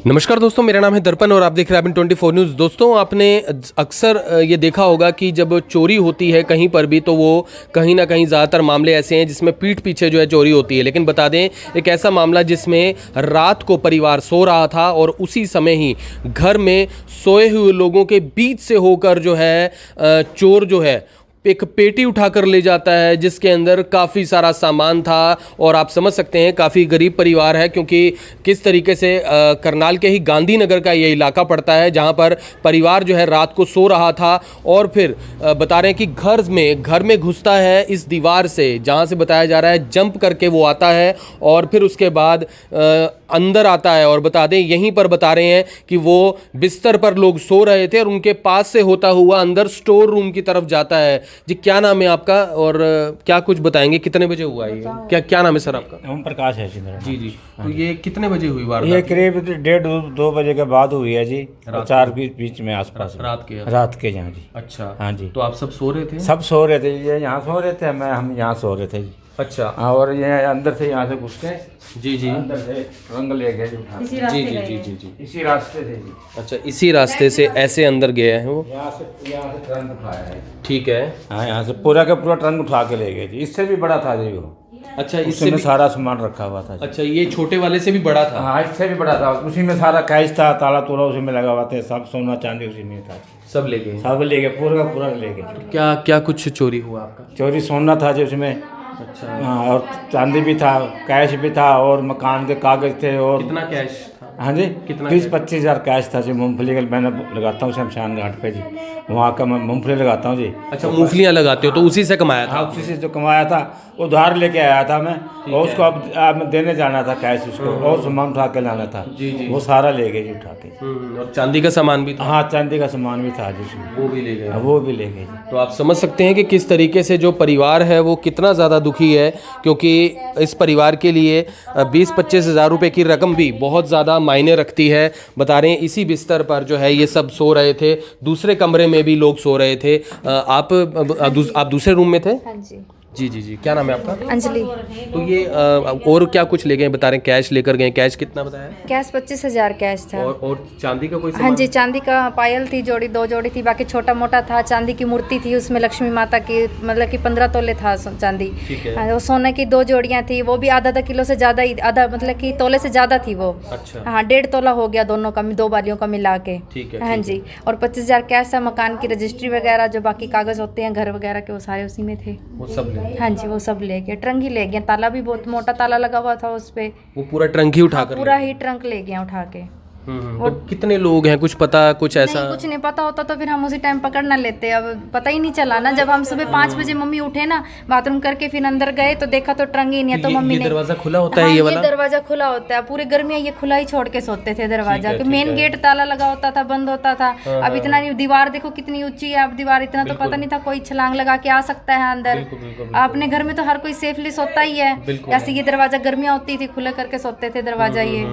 नमस्कार दोस्तों, मेरा नाम है दर्पण और आप देख रहे हैं अपनी 24 न्यूज़। दोस्तों, आपने अक्सर ये देखा होगा कि जब चोरी होती है कहीं पर भी तो वो कहीं ना कहीं ज़्यादातर मामले ऐसे हैं जिसमें पीठ पीछे जो है चोरी होती है। लेकिन बता दें, एक ऐसा मामला जिसमें रात को परिवार सो रहा था और उसी समय ही घर में सोए हुए लोगों के बीच से होकर जो है चोर जो है एक पेटी उठाकर ले जाता है जिसके अंदर काफ़ी सारा सामान था। और आप समझ सकते हैं काफ़ी गरीब परिवार है, क्योंकि किस तरीके से करनाल के ही गांधीनगर का ये इलाका पड़ता है जहां पर परिवार जो है रात को सो रहा था और फिर बता रहे हैं कि घर में घुसता है इस दीवार से, जहां से बताया जा रहा है जंप करके वो आता है और फिर उसके बाद अंदर आता है। और बता दें, यहीं पर बता रहे हैं कि वो बिस्तर पर लोग सो रहे थे और उनके पास से होता हुआ अंदर स्टोर रूम की तरफ जाता है। जी, क्या नाम है आपका और क्या कुछ बताएंगे, कितने बजे हुआ ये? क्या नाम है सर आपका? ओम प्रकाश है जी मेरा। जी। तो ये कितने बजे हुई वारदात? ये करीब 1:30-2 बजे के बाद हुई है जी, 4 के बीच में आसपास। रात के यहाँ जी। अच्छा, हाँ जी। तो आप सब सो रहे थे? सब सो रहे थे, ये यहाँ सो रहे थे, हम यहाँ सो रहे थे जी। अच्छा। और ये अंदर से यहाँ से घुस के जी अंदर से रंग ले गए जी। जी। इसी रास्ते से जी। अच्छा, इसी रास्ते से ऐसे अंदर गए हैं वो? यहाँ से ट्रंक उठाया है। ठीक है। हाँ, यहाँ से पूरा का पूरा ट्रंक उठा के ले गए जी। इससे भी बड़ा था जी वो। अच्छा, इससे में सारा सामान रखा हुआ था जी। अच्छा, ये छोटे वाले से भी बड़ा था? हाँ, इससे भी बड़ा था। उसी में सारा कैश था, ताला तोला उसी में लगा हुआ था, सब सोना चांदी उसी में था। सब ले गए? सब ले गए, पूरा का पूरा ले गए। क्या कुछ चोरी हुआ आपका? चोरी सोना था जी उसमें। अच्छा। हाँ, और चांदी भी था, कैश भी था और मकान के कागज थे। और कितना कैश था? हाँ जी, कितना? 20-25 हज़ार कैश था जी। मूंगफली का मैंने लगाता हूँ शमशान घाट पे जी, वहाँ का मैं मूंगफली लगाता हूँ जी। अच्छा, मूंगफलियाँ लगाते हो तो उसी से कमाया था? हाँ, उसी से जो कमाया था उधार लेके आया था मैं, और उसको अब देने जाना था कैश उसको, और सामान उठा के लाना था जी। वो सारा ले गए जी उठा के। और चांदी का सामान भी था? हाँ, चांदी का सामान भी था जी उसमें, वो भी ले गए? वो भी ले गए जी। तो आप समझ सकते हैं कि किस तरीके से जो परिवार है वो कितना ज़्यादा दुखी है, क्योंकि इस परिवार के लिए 20-25 हज़ार रुपये की रकम भी बहुत ज़्यादा मायने रखती है। बता रहे हैं इसी बिस्तर पर जो है ये सब सो रहे थे, दूसरे कमरे में भी लोग सो रहे थे। आप दूसरे रूम में थे? हाँ जी। जी। क्या नाम है आपका? अंजलि। तो ये और क्या कुछ ले गए? बता रहे हैं कैश लेकर गए। कैश कितना बताया? कैश 25,000 कैश था। और चांदी का कोई हाँ सामान? जी, चांदी का पायल थी, 2 जोड़ी थी, बाकी छोटा मोटा था। चांदी की मूर्ति थी, उसमें लक्ष्मी माता की, मतलब कि 15 तोले था चांदी। ठीक है। हाँ, वो सोने की 2 जोड़ियाँ थी, वो भी आधा किलो से ज़्यादा ही, आधा मतलब कि तोले से ज़्यादा थी वो। अच्छा। हाँ, 1.5 तोला हो गया दोनों का, 2 बालियों का मिला के। ठीक है। हाँ जी। और 25,000 कैश था। मकान की रजिस्ट्री वगैरह, जो बाकी कागज होते हैं घर वगैरह के, वो सारे उसी में थे। वो सब ले? हाँ जी, वो सब ले गए। ट्रंक ही ले गए, ताला भी बहुत मोटा ताला लगा हुआ था उस पे। वो पूरा ट्रंक ही उठाकर? पूरा ही ट्रंक ले गया उठा के। तो कितने लोग हैं, कुछ पता, कुछ ऐसा? नहीं, कुछ नहीं पता होता तो फिर हम उसी टाइम पकड़ ना लेते। अब पता ही नहीं चला ना, जब हम सुबह 5 बजे मम्मी उठे ना, बाथरूम करके फिर अंदर गए तो देखा तो ट्रंक ही नहीं है। तो मम्मी ने, दरवाजा खुला होता है? हाँ, ये वाला दरवाजा खुला होता है। पूरी गर्मियाँ ये खुला ही छोड़ के सोते थे दरवाजा, कि मेन गेट ताला लगा होता था, बंद होता था। अब इतना नहीं, दीवार देखो कितनी ऊंची है। अब दीवार इतना तो पता नहीं था, कोई छलांग लगा के आ सकता है अंदर। अपने घर में तो हर कोई सेफली सोता ही है। जैसे ये दरवाजा गर्मियाँ होती थी, खुला करके सोते थे दरवाजा, ये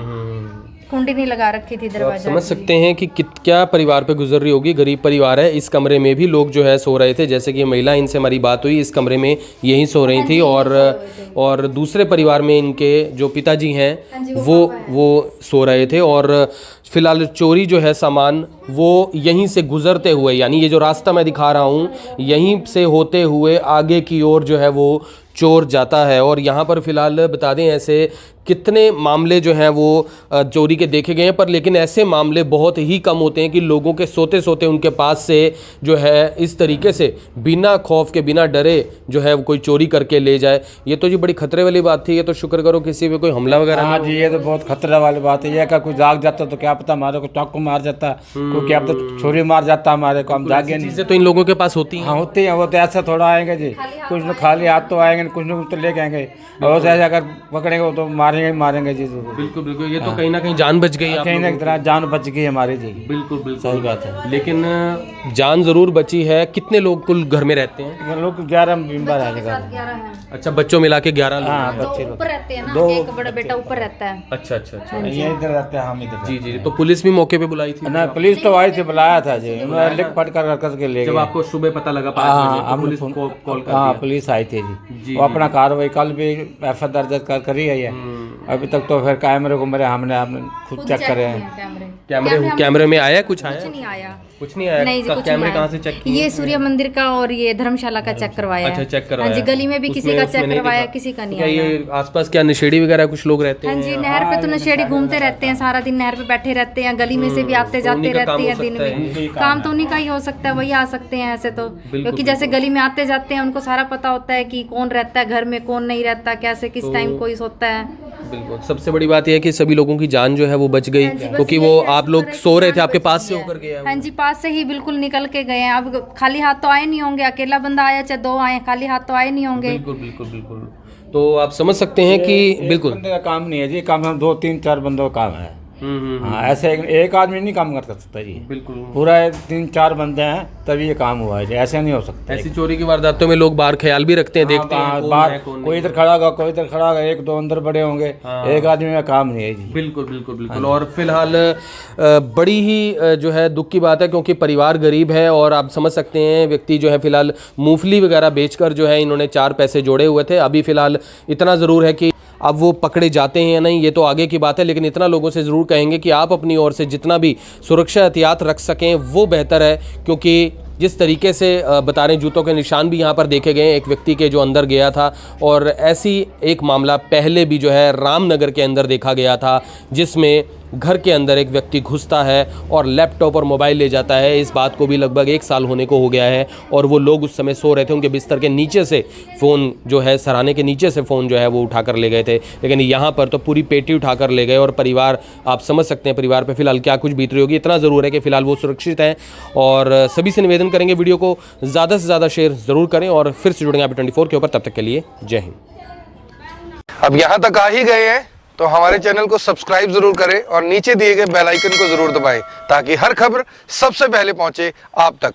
कुंडी नहीं लगा रखी थी दरवाजा। समझ सकते हैं कि क्या परिवार पे गुजर रही होगी। गरीब परिवार है। इस कमरे में भी लोग जो है सो रहे थे, जैसे कि महिला, इनसे हमारी बात हुई, इस कमरे में यही सो रही थी। और दूसरे परिवार में इनके जो पिताजी हैं वो सो रहे थे। और फिलहाल चोरी जो है सामान वो यहीं से गुजरते हुए, यानी ये जो रास्ता मैं दिखा रहा हूँ, यहीं से होते हुए आगे की ओर जो है वो चोर जाता है। और यहाँ पर फिलहाल बता दें ऐसे कितने मामले जो हैं वो चोरी के देखे गए हैं, पर लेकिन ऐसे मामले बहुत ही कम होते हैं कि लोगों के सोते सोते उनके पास से जो है इस तरीके से बिना खौफ के, बिना डरे जो है वो कोई चोरी करके ले जाए। ये तो जी बड़ी खतरे वाली बात थी। ये तो शुक्र करो किसी पे कोई हमला वगैरह। हाँ जी, ये तो बहुत खतरे वाली बात है। ये का कोई जाग जाता तो क्या पता हमारे को चाकू मार जाता, कोई क्या पता छुरी मार जाता हमारे को, हम जागे नहीं। चीज़ें तो इन लोगों के पास होती हैं। हाँ, होती हैं। वो तो ऐसा थोड़ा आएंगे जी, कुछ लोग खाली हाथ तो आएंगे, कुछ लोग तो लेके आएंगे, और ऐसे अगर पकड़ेंगे वो तो मारेंगे जी। बिल्कुल। ये तो कहीं ना कहीं जान बच गई, कहीं ना कहीं जान बच गई हमारी जी। बिल्कुल सही बात है। लेकिन जान जरूर बची है। कितने लोग कुल घर में रहते हैं? लोग 11 मेंबर है। 11 हैं। अच्छा, बच्चों मिला के 11 लोग? हाँ, बच्चे ऊपर रहते हैं ना, एक बड़ा बेटा ऊपर रहता है। अच्छा। ये इधर रहते हैं, हम इधर। जी। तो पुलिस भी मौके पे बुलाई थी? ना, पुलिस तो आई थी, बुलाया था जी, उन्होंने लिख पढ़ कर के ले गए। जब आपको सुबह पता लगा 5 बजे तो पुलिस को कॉल कर दिया? हाँ, पुलिस आई थी जी। वो अपना कार्रवाई कल भी एफ दर्ज करी है। अभी तक तो फिर कैमरे को मेरे हमने खुद चेक करे हैं। कैमरे में आया कुछ आया? कुछ नहीं आया। कुछ नहीं आया। नहीं जी, कुछ कैमरे नहीं कहाँ आया। से चेक किए? ये सूर्य मंदिर का और ये धर्मशाला का चेक करवाया। अच्छा, चेक करवाया। हाँ जी, गली में भी किसी उसमें- का उसमें चेक नहीं करवाया, देखा। किसी का नहीं क्या आया। ये आसपास क्या नशेड़ी वगैरह कुछ लोग रहते हाँ हैं? जी, नहर पे तो नशेड़ी घूमते रहते हैं, सारा दिन नहर पे बैठे रहते हैं, गली में से भी आते जाते उन्हीं का काम रहते हो हैं दिन सकता है। में। काम तो उन्हीं का ही हो सकता है, वही आ सकते हैं ऐसे तो, क्योंकि जैसे गली में आते जाते हैं उनको सारा पता होता है कि कौन रहता है घर में, कौन नहीं रहता, कैसे किस टाइम कोई सोता है। बिल्कुल। सबसे बड़ी बात यह है कि सभी लोगों की जान जो है वो बच गई, क्योंकि वो आप लोग सो रहे थे, आपके पास से होकर गया। हाँ जी, पास से ही बिल्कुल निकल के गए हैं। अब खाली हाथ तो आए नहीं होंगे, अकेला बंदा आया चाहे दो आए, खाली हाथ तो आए नहीं होंगे। बिल्कुल बिल्कुल बिल्कुल। तो आप समझ सकते हैं कि बिल्कुल बंदे का काम नहीं है जी, काम हम 2 3 4 बंदों का काम है। हाँ, ऐसे एक आदमी नहीं काम कर सकता जी, बिल्कुल। पूरा 3 4 बंदे हैं तभी ये काम हुआ है जी, ऐसे नहीं हो सकता। ऐसी चोरी की वारदातों में लोग बाहर ख्याल भी रखते हैं, देखते हैं कौन बाहर है, कौन कोई नहीं। इधर खड़ा होगा, कोई इधर खड़ा होगा, 1 2 अंदर बड़े होंगे, एक आदमी का काम नहीं है जी। बिल्कुल बिल्कुल बिल्कुल। और फिलहाल बड़ी ही जो है दुख की बात है, क्योंकि परिवार गरीब है और आप समझ सकते हैं व्यक्ति जो है फिलहाल मूंगफली वगैरह बेचकर जो है इन्होंने 4 पैसे जोड़े हुए थे। अभी फिलहाल इतना ज़रूर है कि अब वो पकड़े जाते हैं या नहीं ये तो आगे की बात है, लेकिन इतना लोगों से ज़रूर कहेंगे कि आप अपनी ओर से जितना भी सुरक्षा एहतियात रख सकें वो बेहतर है, क्योंकि जिस तरीके से बता रहे हैं जूतों के निशान भी यहाँ पर देखे गए एक व्यक्ति के जो अंदर गया था, और ऐसी एक मामला पहले भी जो है रामनगर के अंदर देखा गया था, जिसमें घर के अंदर एक व्यक्ति घुसता है और लैपटॉप और मोबाइल ले जाता है। इस बात को भी लगभग 1 साल होने को हो गया है और वो लोग उस समय सो रहे थे, उनके बिस्तर के नीचे से फ़ोन जो है सराहने के नीचे से फ़ोन जो है वो उठाकर ले गए थे, लेकिन यहाँ पर तो पूरी पेटी उठाकर ले गए। और परिवार, आप समझ सकते हैं परिवार पे फिलहाल क्या कुछ बीत रही होगी। इतना ज़रूर है कि फ़िलहाल वो सुरक्षित हैं और सभी से निवेदन करेंगे वीडियो को ज़्यादा से ज़्यादा शेयर ज़रूर करें और फिर से जुड़ेंगे आप 24 के ऊपर। तब तक के लिए जय हिंद। अब यहाँ तक आ ही गए हैं तो हमारे चैनल को सब्सक्राइब जरूर करें और नीचे दिए गए बेल आइकन को जरूर दबाएं ताकि हर खबर सबसे पहले पहुंचे आप तक।